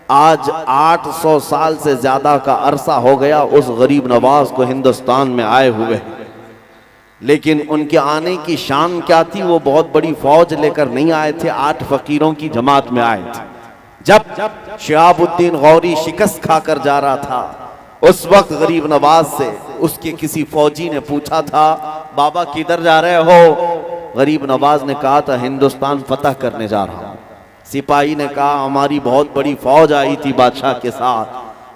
आज 800 साल से ज्यादा का अरसा हो गया उस गरीब नवाज को हिंदुस्तान में आए हुए, लेकिन उनके आने की शान क्या थी? वो बहुत बड़ी फौज लेकर नहीं आए थे, 8 फकीरों की जमात में आए थे। जब शिहाबुद्दीन गौरी शिकस्त खाकर जा रहा था, उस वक्त गरीब नवाज से उसके किसी फौजी ने पूछा था, बाबा किधर जा रहे हो? गरीब नवाज ने कहा था हिंदुस्तान फतह करने जा रहा हूं। सिपाही ने कहा हमारी बहुत बड़ी फौज आई थी बादशाह के साथ,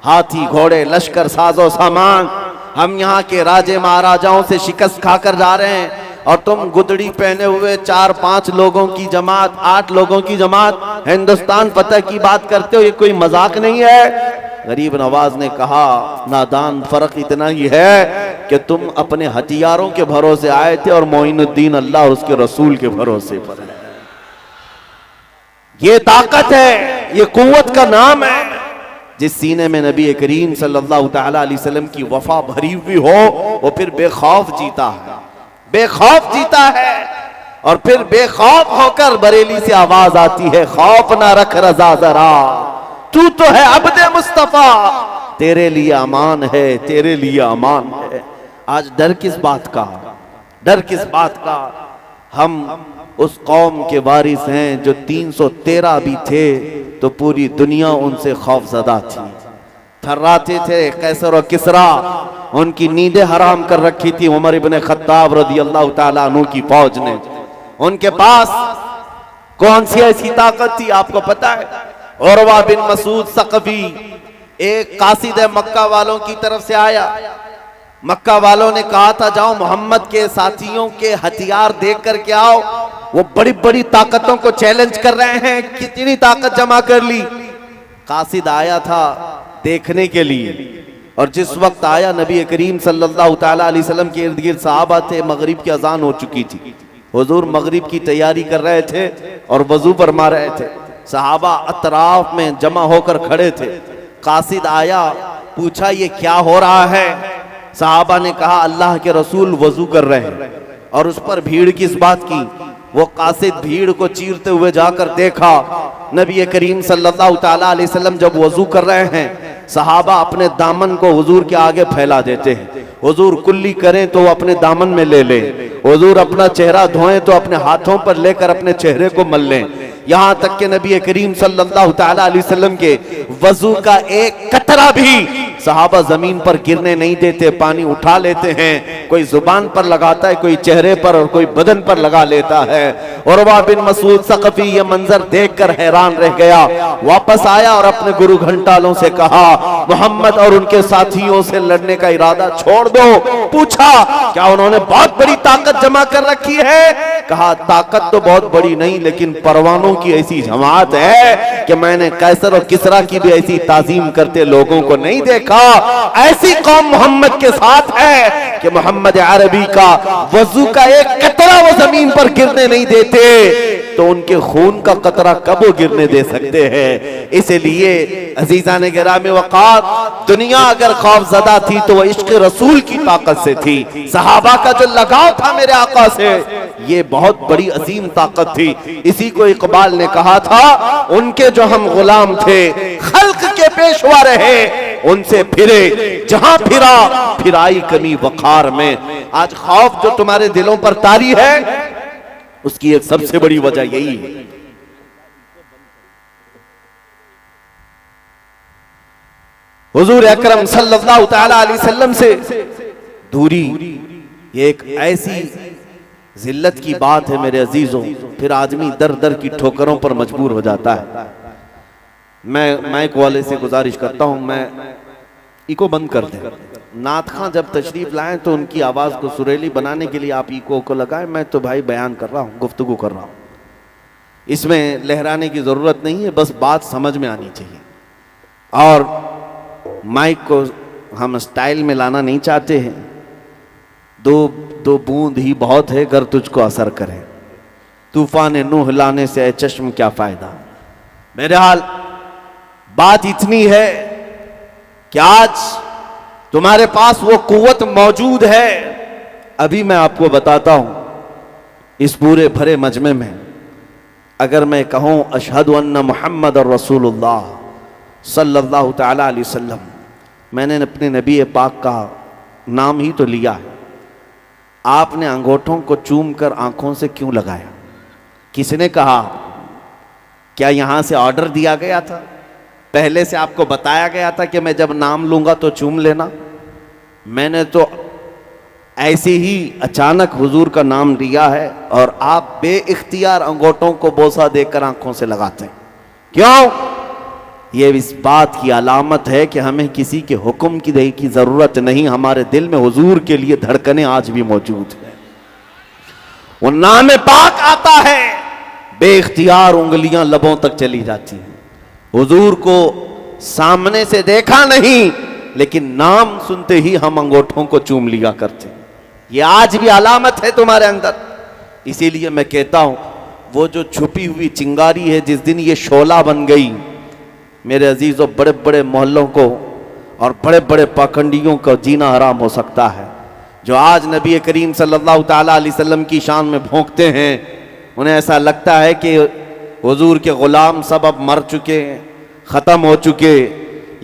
हाथी घोड़े लश्कर साजो सामान, हम यहाँ के राजे महाराजाओं से शिकस्त खाकर जा रहे हैं और तुम गुदड़ी पहने हुए 4-5 लोगों की जमात, 8 लोगों की जमात हिंदुस्तान फतह की बात करते हो, ये कोई मजाक नहीं है। गरीब नवाज ने कहा नादान, फर्क इतना ही है कि तुम अपने हथियारों के भरोसे आए थे और मोइनुद्दीन अल्लाह और उसके रसूल के भरोसे पर है। ये ताकत है, ये कुव्वत का नाम है। जिस सीने में नबी करीम सल्लल्लाहु तआला अलैहि वसल्लम की वफा भरी हुई हो, वो फिर बेखौफ जीता है, बेखौफ जीता है। और फिर बेखौफ होकर बरेली से आवाज आती है, खौफ ना रख रजा जरा, तू तो है अब्दे मुस्तफा, तेरे लिए अमान है, तेरे लिए अमान है। आज डर किस बात का? डर किस बात का? हम उस कौम के वारिस हैं जो 313 भी थे तो पूरी दुनिया उनसे खौफजदा थी, थर्राते थे। कैसर और किसरा उनकी नींदें हराम कर रखी थी उमर इब्ने खत्ताब रदियल्लाहु ताला अन्हु की फौज ने। उनके पास कौन सी ऐसी ताकत थी आपको पता है? उरवा बिन मसूद सकफी एक कासिद मक्का वालों की तरफ से आया। मक्का वालों ने कहा था जाओ मोहम्मद के साथियों के हथियार देख कर के आओ, वो बड़ी बड़ी ताकतों को चैलेंज कर रहे हैं, कितनी ताकत जमा कर ली। कासिद आया था देखने के लिए, और जिस वक्त आया नबी करीम सल्लल्लाहु तआला अलैहि वसल्लम के इर्द गिर्द सहाबा थे, मगरिब की अजान हो चुकी थी, हुजूर मगरिब की तैयारी कर रहे थे और वजू फरमा रहे थे। सहाबा अतराफ में जमा होकर खड़े थे। कासिद आया, पूछा ये क्या हो रहा है? सहाबा ने कहा अल्लाह के रसूल वजू कर रहे हैं। और उस पर भीड़ किस बात की? वो कासिद भीड़ को चीरते हुए जाकर देखा, नबी करीम सल्लल्लाहु तआला अलैहि वसल्लम जब वजू कर रहे हैं, सहाबा अपने दामन को हुजूर के आगे फैला देते हैं। हुजूर कुल्ली करें तो अपने दामन में ले लें, हुजूर अपना चेहरा धोएं तो अपने हाथों पर लेकर अपने चेहरे को मल लें। यहाँ तक के नबी करीम सल्लल्लाहु तआला अलैहि वसल्लम के वजू का एक कतरा भी सहाबा जमीन पर गिरने नहीं देते, पानी उठा लेते हैं। कोई जुबान पर लगाता है, कोई चेहरे पर और कोई बदन पर लगा लेता है। उरवा बिन मसूद सकफी ये मंजर देखकर हैरान रह गया, वापस आया और अपने गुरु घंटालों से कहा मोहम्मद और उनके साथियों से लड़ने का इरादा छोड़ दो। पूछा क्या उन्होंने बहुत बड़ी ताकत जमा कर रखी है? कहा ताकत तो बहुत बड़ी नहीं, लेकिन परवानों की ऐसी जमात है कि मैंने कैसर और किसरा की भी ऐसी ताजीम करते लोगों को नहीं देखा। ऐसी कौम मोहम्मद के साथ है कि मोहम्मद अरबी का वजू का एक कतरा वो जमीन पर गिरने नहीं देते, तो उनके खून का कतरा कब वो गिरने दे सकते हैं? इसलिए अजीजान गिरामी वक़ार, दुनिया अगर खौफजदा थी तो वह इश्क रसूल की ताकत से थी। सहाबा का जो लगाव था मेरे आका से, ये बहुत बड़ी अजीम ताकत थी। इसी को इकबाल ने कहा था, उनके जो हम गुलाम थे खल्क के पेशवा रहे, उनसे फिरे जहां फिरा फिराई कमी वखार में। आज खौफ जो तुम्हारे दिलों पर तारी है, उसकी एक सबसे बड़ी वजह यही है। हुजूर अकरम सल्लल्लाहु तआला अलैहि वसल्लम से दूरी ये एक ऐसी जिल्लत की बात है मेरे अजीजों, फिर आदमी दर दर की ठोकरों पर मजबूर हो जाता है। मैं माइक वाले से गुजारिश करता हूं, मैं इको बंद कर दें। नात खां जब तशरीफ लाएं तो उनकी आवाज को सुरीली बनाने के लिए आप इको को लगाएं। मैं तो भाई बयान कर रहा हूं, गुफ्तगू कर रहा हूं, इसमें लहराने की जरूरत नहीं है, बस बात समझ में आनी चाहिए। और माइक को हम स्टाइल में लाना नहीं चाहते हैं। दो बूंद ही बहुत है गर तुझको असर करे, तूफान नूह लाने से ऐ चश्म क्या फायदा। मेरे हाल बात इतनी है कि आज तुम्हारे पास वो कुव्वत मौजूद है। अभी मैं आपको बताता हूं, इस पूरे भरे मजमे में अगर मैं कहूं अशहदु अन्ना मुहम्मद रसूलुल्लाह, सल्लल्लाहु ताला अलैहि वसल्लम, मैंने अपने नबी पाक का नाम ही तो लिया है, आपने अंगूठों को चूम कर आंखों से क्यों लगाया? किसने कहा? क्या यहां से ऑर्डर दिया गया था? पहले से आपको बताया गया था कि मैं जब नाम लूंगा तो चूम लेना? मैंने तो ऐसे ही अचानक हुजूर का नाम लिया है और आप बेइख्तियार अंगूठों को बोसा देकर आंखों से लगाते हैं। क्यों? ये इस बात की अलामत है कि हमें किसी के हुक्म की जरूरत नहीं, हमारे दिल में हुजूर के लिए धड़कनें आज भी मौजूद है। वो नाम पाक आता है, बेइख्तियार उंगलियां लबों तक चली जाती हैं। हुजूर को सामने से देखा नहीं, लेकिन नाम सुनते ही हम अंगूठों को चूम लिया करते हैं। ये आज भी अलामत है तुम्हारे अंदर। इसीलिए मैं कहता हूं, वो जो छुपी हुई चिंगारी है, जिस दिन ये शोला बन गई, मेरे अजीजों, बड़े बड़े मोहल्लों को और बड़े बड़े पाखंडियों का जीना हराम हो सकता है। जो आज नबी करीम सल्लल्लाहु ताला अलैहि वसल्लम की शान में भोंकते हैं, उन्हें ऐसा लगता है कि हुजूर के गुलाम सब अब मर चुके, ख़त्म हो चुके।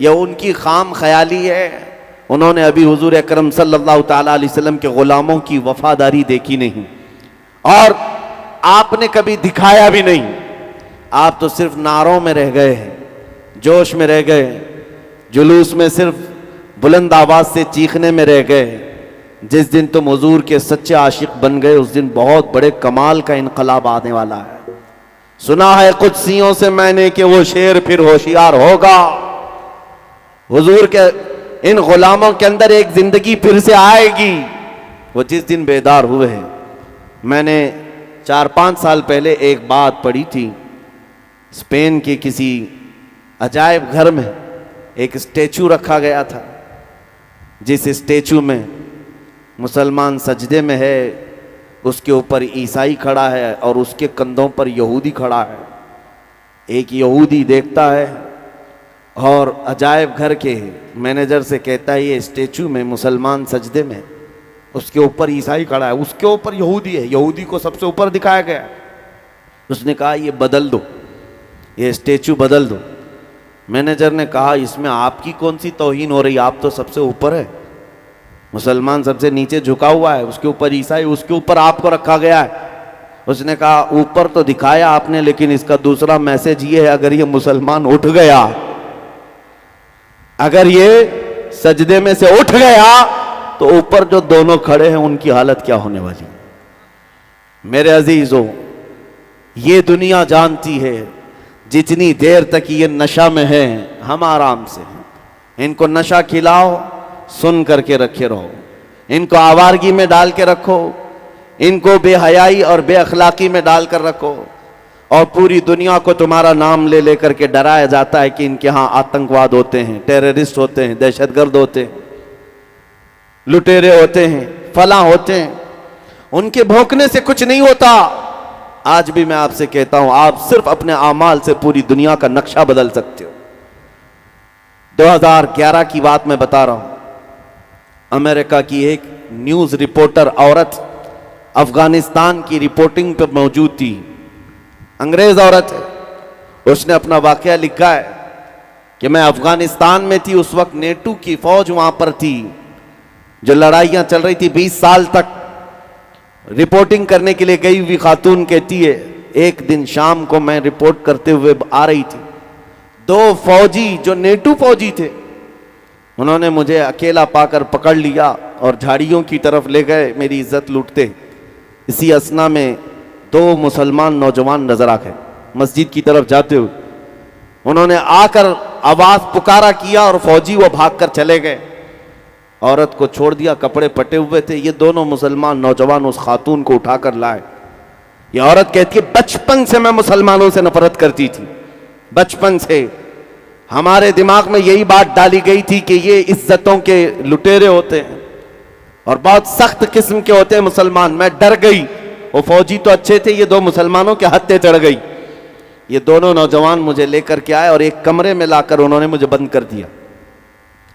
यह उनकी खाम ख्याली है। उन्होंने अभी हुजूर अकरम सल्लल्लाहु ताला अलैहि वसल्लम के गुलामों की वफादारी देखी नहीं, और आपने कभी दिखाया भी नहीं। आप तो सिर्फ नारों में रह गए हैं, जोश में रह गए, जुलूस में सिर्फ बुलंद आवाज से चीखने में रह गए। जिस दिन तुम हुजूर के सच्चे आशिक बन गए, उस दिन बहुत बड़े कमाल का इनकलाब आने वाला है। सुना है कुदसियों से मैंने कि वो शेर फिर होशियार होगा। हुजूर के इन गुलामों के अंदर एक जिंदगी फिर से आएगी। वो जिस दिन बेदार हुए हैं, मैंने 4-5 साल पहले एक बात पढ़ी थी। स्पेन के किसी अजायब घर में एक स्टेचू रखा गया था, जिस स्टेचू में मुसलमान सजदे में है, उसके ऊपर ईसाई खड़ा है और उसके कंधों पर यहूदी खड़ा है। एक यहूदी देखता है और अजायब घर के मैनेजर से कहता है, ये स्टेचू में मुसलमान सजदे में, उसके ऊपर ईसाई खड़ा है, उसके ऊपर यहूदी है, यहूदी को सबसे ऊपर दिखाया गया। उसने कहा, ये बदल दो, ये स्टेचू बदल दो। मैनेजर ने कहा, इसमें आपकी कौन सी तौहीन हो रही, आप तो सबसे ऊपर है, मुसलमान सबसे नीचे झुका हुआ है, उसके ऊपर ईसाई, उसके ऊपर आपको रखा गया है। उसने कहा, ऊपर तो दिखाया आपने, लेकिन इसका दूसरा मैसेज ये है, अगर ये मुसलमान उठ गया, अगर ये सजदे में से उठ गया, तो ऊपर जो दोनों खड़े हैं उनकी हालत क्या होने वाली। मेरे अजीजों, ये दुनिया जानती है, जितनी देर तक ये नशा में है, हम आराम से हैं। इनको नशा खिलाओ, सुन करके रखे रहो, इनको आवारगी में डाल के रखो, इनको बेहयाई और बेअखलाकी में डाल कर रखो, और पूरी दुनिया को तुम्हारा नाम ले लेकर के डराया जाता है कि इनके यहाँ आतंकवाद होते हैं, टेररिस्ट होते हैं, दहशतगर्द होते हैं, लुटेरे होते हैं, फला होते हैं। उनके भौंकने से कुछ नहीं होता। आज भी मैं आपसे कहता हूं, आप सिर्फ अपने आमाल से पूरी दुनिया का नक्शा बदल सकते हो। 2011 की बात मैं बता रहा हूं। अमेरिका की एक न्यूज रिपोर्टर औरत अफगानिस्तान की रिपोर्टिंग पर मौजूद थी, अंग्रेज औरत है। उसने अपना वाकया लिखा है कि मैं अफगानिस्तान में थी, उस वक्त नेटो की फौज वहां पर थी, जो लड़ाइयां चल रही थी 20 साल तक। रिपोर्टिंग करने के लिए गई हुई खातून कहती है, एक दिन शाम को मैं रिपोर्ट करते हुए आ रही थी, 2 फौजी जो नेटो फौजी थे, उन्होंने मुझे अकेला पाकर पकड़ लिया और झाड़ियों की तरफ ले गए, मेरी इज्जत लूटते। इसी असना में 2 मुसलमान नौजवान नजर आ गए मस्जिद की तरफ जाते हुए। उन्होंने आकर आवाज पुकारा किया और फौजी वो भागकर चले गए। औरत को छोड़ दिया, कपड़े पटे हुए थे। ये दोनों मुसलमान नौजवान उस खातून को उठाकर लाए। ये औरत कहती है, बचपन से मैं मुसलमानों से नफरत करती थी, बचपन से हमारे दिमाग में यही बात डाली गई थी कि ये इज्जतों के लुटेरे होते हैं और बहुत सख्त किस्म के होते हैं मुसलमान। मैं डर गई, वो फौजी तो अच्छे थे, ये 2 मुसलमानों के हत्थे चढ़ गई। ये दोनों नौजवान मुझे लेकर के आए और एक कमरे में लाकर उन्होंने मुझे बंद कर दिया,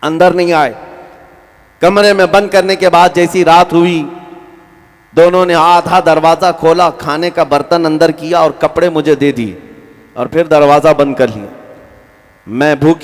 अंदर नहीं आए। कमरे में बंद करने के बाद जैसी रात हुई, दोनों ने आधा दरवाजा खोला, खाने का बर्तन अंदर किया और कपड़े मुझे दे दिए और फिर दरवाजा बंद कर लिया। मैं भूखी